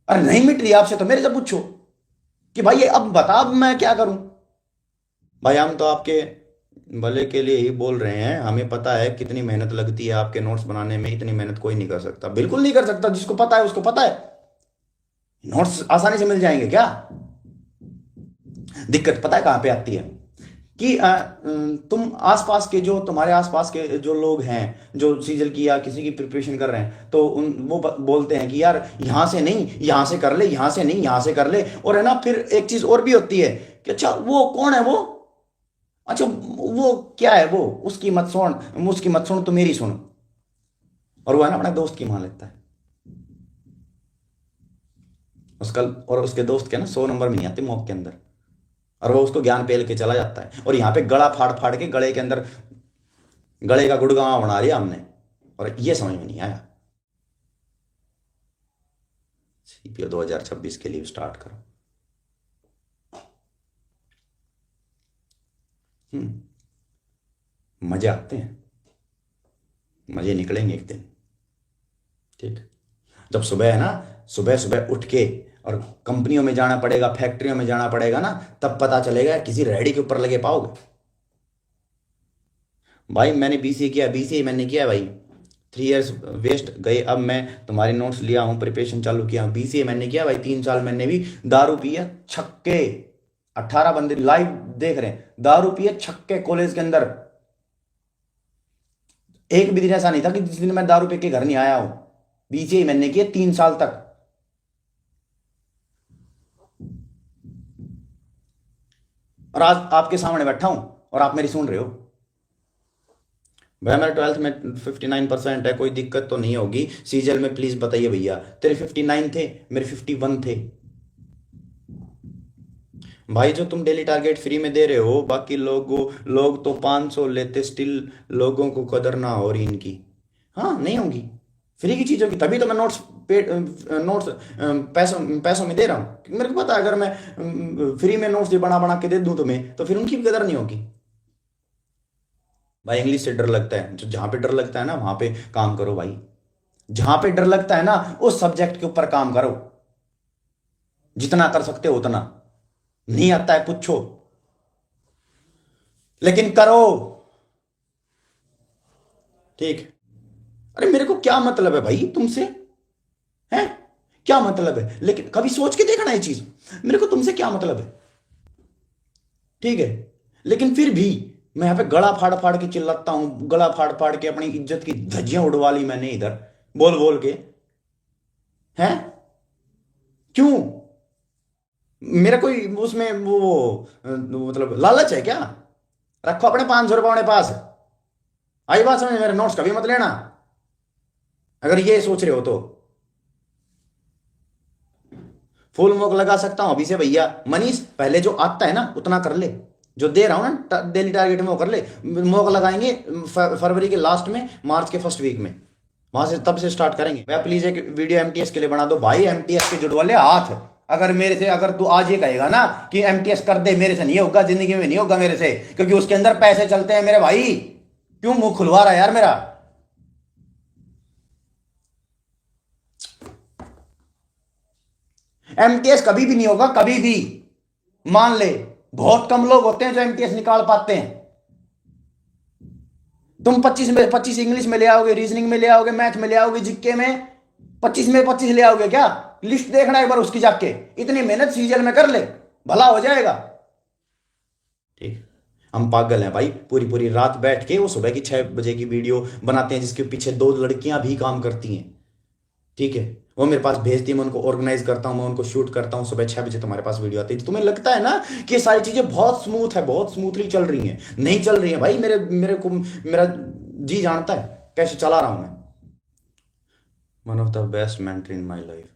अरे नहीं मिट रही आपसे तो मेरे से पूछो कि भाई ये अब बता, अब मैं क्या करूं। भाई हम तो आपके भले के लिए ही बोल रहे हैं, हमें पता है कितनी मेहनत लगती है आपके नोट्स बनाने में। इतनी मेहनत कोई नहीं कर सकता, बिल्कुल नहीं कर सकता। जिसको पता है उसको पता है। नोट्स आसानी से मिल जाएंगे क्या? दिक्कत पता है कहां पे आती है कि तुम आसपास के जो तुम्हारे आसपास के जो लोग हैं जो सीजल की या किसी की प्रिपरेशन कर रहे हैं, तो वो बोलते हैं कि यार यहां से नहीं यहां से कर ले, यहां से नहीं यहां से कर ले। और है ना, फिर एक चीज और भी होती है कि अच्छा वो कौन है वो, अच्छा वो क्या है वो, उसकी मत सुन तो मेरी सुन। और वो है ना अपने दोस्त की मान लेता है उसका, और उसके दोस्त के ना 100 नंबर में नहीं आते मॉक के अंदर, और वो उसको ज्ञान पेल के चला जाता है। और यहाँ पे गला फाड़ फाड़ के गले के अंदर गले का गुड़गांव बना लिया हमने, और ये समझ में नहीं आया। सीपीओ 2026 के लिए स्टार्ट करो। मजे आते हैं, मजे निकलेंगे एक दिन, ठीक। जब सुबह है ना, सुबह सुबह उठ के और कंपनियों में जाना पड़ेगा, फैक्ट्रियों में जाना पड़ेगा ना, तब पता चलेगा किसी रेडी के ऊपर लगे पाओगे। भाई मैंने बीसीए किया, बीसीए मैंने किया भाई 3 इयर्स वेस्ट गए। अब मैं तुम्हारे नोट्स लिया हूँ, प्रिपरेशन चालू किया, BCA मैंने किया भाई 3 साल मैंने भी दारू पिया छक्के। 18 बंदे लाइव देख रहे हैं, दारू पिए छक्के कॉलेज के अंदर। एक भी दिन ऐसा नहीं था कि जिस दिन मैं दारू पी के घर नहीं आया हूं। BCA मैंने किया 3 साल तक। और आज आपके सामने बैठा हूं और आप मेरी सुन रहे हो। भाई मेरे 12th में 59% है, कोई दिक्कत तो नहीं होगी। सीजल में प्लीज बताइए भैया, तेरे 59 थे, मेरे 51 थे। भाई जो तुम डेली टारगेट फ्री में दे रहे हो, बाकी लोग तो 500 लेते, स्टिल लोगों को कदर ना हो रही इनकी। हाँ नहीं होगी फ्री की चीजों की, तभी तो मैं नोट्स पैसों में दे रहा हूं। मेरे को पता है अगर मैं फ्री में नोट्स बना बना के दे दूं तुम्हें तो फिर उनकी भी कदर नहीं होगी। भाई इंग्लिश से डर लगता है, जो जहां पे डर लगता है ना वहां पे काम करो भाई। जहां पे डर लगता है ना उस सब्जेक्ट के ऊपर काम करो, जितना कर सकते हो उतना। नहीं आता है पूछो, लेकिन करो। ठीक। अरे मेरे को क्या मतलब है भाई तुमसे, है क्या मतलब है? लेकिन कभी सोच के देखना ये चीज, मेरे को तुमसे क्या मतलब है? ठीक है, लेकिन फिर भी मैं यहां पे गला फाड़ फाड़ के चिल्लाता हूं, गला फाड़ फाड़ के अपनी इज्जत की धज्जियां उड़वा ली मैंने इधर बोल बोल के। हैं क्यों? मेरा कोई उसमें वो मतलब लालच है क्या? रखो अपने 500 रुपये अपने पास। आई बात समझ? मेरे नोट्स कभी मत लेना अगर ये सोच रहे हो तो। फुल मोक लगा सकता हूं अभी से भैया। मनीष पहले जो आता है ना उतना कर ले, जो दे रहा हूं ना डेली टारगेट में वो कर ले। मोक लगाएंगे फरवरी के लास्ट में, मार्च के फर्स्ट वीक में, वहां से तब से स्टार्ट करेंगे। भैया प्लीज एक वीडियो MTS के लिए बना दो भाई। MTS के जुड़ वाले हाथ, अगर मेरे से, अगर तू आज ये कहेगा ना कि MTS कर दे, मेरे से नहीं होगा, जिंदगी में नहीं होगा मेरे से, क्योंकि उसके अंदर पैसे चलते हैं मेरे भाई। क्यों मुंह खुलवा रहा है यार मेरा? MTS कभी भी नहीं होगा, कभी भी। मान ले, बहुत कम लोग होते हैं जो MTS निकाल पाते हैं। तुम 25 इंग्लिश में ले आओगे, रीजनिंग में ले आओगे, मैथ में ले आओगे, जीके में 25 में 25 ले आओगे क्या? लिस्ट देखना एक बार उसकी जाके। इतनी मेहनत सीजल में कर ले, भला हो जाएगा। ठीक, हम पागल हैं भाई। पूरी पूरी रात बैठ के वो सुबह की 6 बजे की वीडियो बनाते हैं जिसके पीछे 2 लड़कियां भी काम करती हैं। ठीक है, वो मेरे पास भेजती है, मैं उनको ऑर्गेनाइज करता हूं, मैं उनको शूट करता हूं। सुबह 6 बजे तुम्हारे पास वीडियो आती है। तो तुम्हें लगता है ना कि ये सारी चीजें बहुत स्मूथ है, बहुत स्मूथली चल रही हैं? नहीं चल रही है भाई। मेरा जी जानता है कैसे चला रहा हूं मैं। One of the best mentor in my life.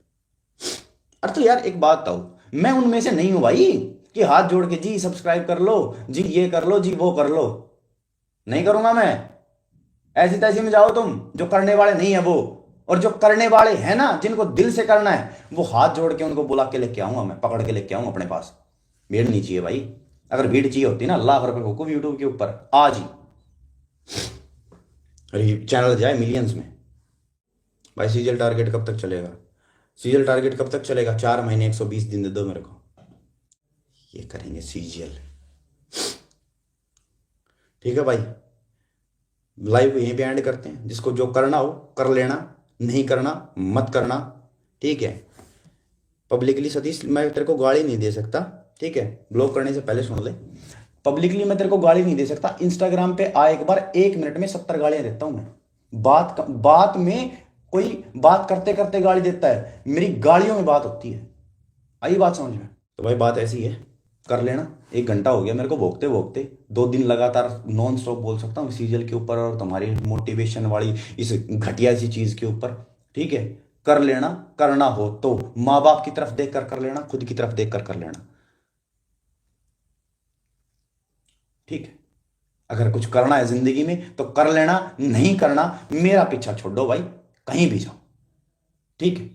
अरे तो यार एक बात बताओ, मैं उनमें से नहीं हूं भाई कि हाथ जोड़ के जी सब्सक्राइब कर लो जी, ये कर लो जी, वो कर लो। नहीं करूंगा मैं। ऐसी तैसी में जाओ तुम, जो करने वाले नहीं है वो। और जो करने वाले हैं ना, जिनको दिल से करना है, वो हाथ जोड़ के उनको बुला के लेके आऊंगा मैं, पकड़ के लेके आऊंगा अपने पास। भीड़ नहीं चाहिए भाई। अगर भीड़ चाहिए होती ना, लाख रुपए को यूट्यूब के ऊपर आज ही चैनल जाए मिलियंस में। भाई सीजल टारगेट कब तक चलेगा? सीजल टारगेट कब तक चलेगा? 4 महीने 120 दिन दे दो मेरे को, ये करेंगे सीजल। ठीक है भाई, लाइव यहीं पे एंड करते हैं। जिसको जो करना हो कर लेना, नहीं करना मत करना। ठीक है, पब्लिकली सतीश मैं तेरे को गाली नहीं दे सकता। ठीक है, ब्लॉक करने से पहले सुन ले, पब्लिकली मैं तेरे को गाली नहीं दे सकता। इंस्टाग्राम पे आ एक बार, 1 मिनट में 70 गालियां देता हूं मैं। बात में कोई बात करते करते गाली देता है, मेरी गालियों में बात होती है। आई बात समझ में? तो भाई बात ऐसी है, कर लेना। 1 घंटा हो गया मेरे को भोगते भोगते, 2 दिन लगातार नॉन स्टॉप बोल सकता हूँ सीजल के ऊपर और तुम्हारी मोटिवेशन वाली इस घटिया सी चीज के ऊपर। ठीक है, कर लेना। करना हो तो माँ बाप की तरफ देख कर लेना, खुद की तरफ देख कर लेना। ठीक है, अगर कुछ करना है जिंदगी में तो कर लेना, नहीं करना मेरा पीछा छोड़ दो भाई, कहीं भी जाओ। ठीक है,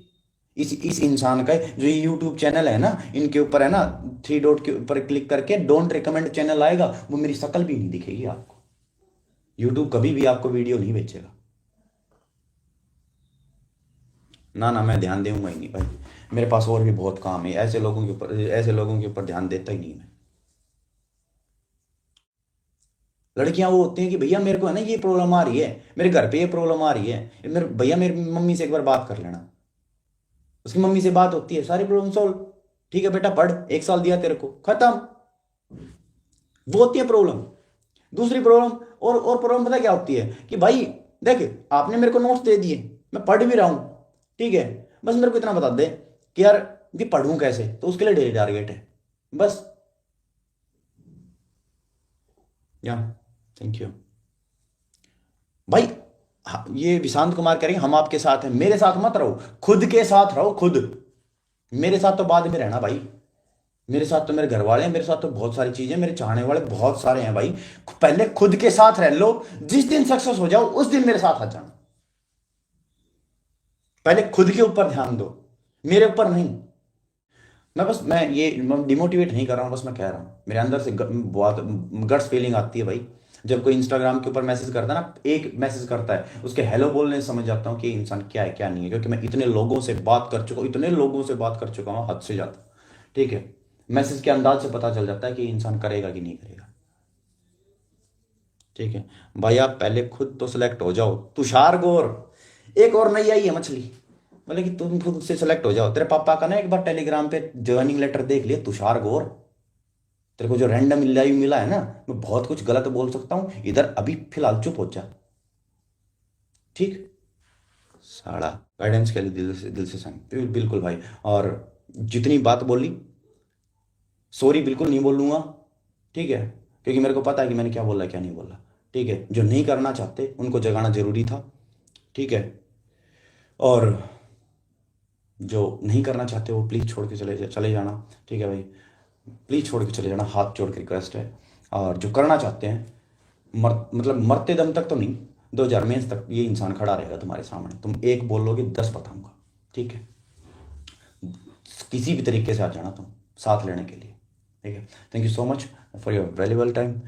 इस इंसान का जो ये यूट्यूब चैनल है ना, इनके ऊपर है ना 3 डॉट के ऊपर क्लिक करके डोंट रिकमेंड चैनल आएगा, वो मेरी शक्ल भी नहीं दिखेगी आपको। यूट्यूब कभी भी आपको वीडियो नहीं बेचेगा। ना ना, मैं ध्यान दूंगा ही नहीं भाई। मेरे पास और भी बहुत काम है। ऐसे लोगों के ऊपर ध्यान देता ही नहीं मैं। लड़कियां वो होती हैं कि भैया मेरे को है ना ये प्रॉब्लम आ रही है, मेरे घर पे ये प्रॉब्लम आ रही है, मेरे भैया मेरी मम्मी से एक बार बात कर लेना। उसकी मम्मी से बात होती है, सारी प्रॉब्लम सॉल्व। ठीक है बेटा पढ़, 1 साल दिया तेरे को, खत्म। वो होती है प्रॉब्लम। दूसरी प्रॉब्लम, और प्रॉब्लम पता क्या होती है कि भाई देख, आपने मेरे को नोट्स दे दिए, मैं पढ़ भी रहा हूं, ठीक है, बस मेरे को इतना बता दे कि यार ये पढ़ूं कैसे, तो उसके लिए डेली टारगेट है बस। या थैंक यू भाई। ये विशांत कुमार करेंगे हम आपके साथ हैं, मेरे साथ मत रहो, खुद के साथ रहो खुद। मेरे साथ तो बाद में रहना भाई, मेरे साथ तो मेरे घर वाले हैं, मेरे साथ तो बहुत सारी चीजें, मेरे चाहने वाले बहुत सारे हैं भाई। पहले खुद के साथ रह लो, जिस दिन सक्सेस हो जाओ उस दिन मेरे साथ आ जाना। पहले खुद के ऊपर ध्यान दो, मेरे ऊपर नहीं। मैं ये डिमोटिवेट नहीं कर रहा हूँ, बस मैं कह रहा हूँ मेरे अंदर से बहुत गट्स फीलिंग आती है भाई। जब कोई इंस्टाग्राम के ऊपर मैसेज करता है ना, एक मैसेज करता है, उसके हेलो बोलने से समझ जाता हूँ कि इंसान क्या है क्या नहीं है, क्योंकि मैं इतने लोगों से बात कर चुका हूँ, इतने लोगों से बात कर चुका हूँ हद से ज्यादा। ठीक है, मैसेज के अंदाज से पता चल जाता है कि इंसान करेगा कि नहीं करेगा। ठीक है भाई, आप पहले खुद तो सिलेक्ट हो जाओ। तुषार गौर, एक और नई आई है मछली, मतलब कि तुम खुद से सिलेक्ट हो जाओ। तेरे पापा का ना एक बार टेलीग्राम पे ज्वाइनिंग लेटर देख लिया, तुषार गौर। तेरे को जो रैंडम लाइव मिला है ना, मैं बहुत कुछ गलत बोल सकता हूं इधर, अभी फिलहाल चुप हो जा। ठीक, साड़ा गाइडेंस के लिए दिल से बिल्कुल भाई। और जितनी बात बोली, सॉरी बिल्कुल नहीं बोलूंगा, ठीक है, क्योंकि मेरे को पता है कि मैंने क्या बोला क्या नहीं बोला। ठीक है, जो नहीं करना चाहते उनको जगाना जरूरी था। ठीक है, और जो नहीं करना चाहते वो प्लीज़ छोड़ के चले जाना। ठीक है भाई, प्लीज़ छोड़ के चले जाना, हाथ जोड़ के रिक्वेस्ट है। और जो करना चाहते हैं, मतलब मरते दम तक तो नहीं, 2000 तक ये इंसान खड़ा रहेगा तुम्हारे सामने, तुम एक बोलोगे 10 बताऊंगा। ठीक है, किसी भी तरीके से आ जाना तुम साथ लेने के लिए। ठीक है, thank you so much for your valuable time.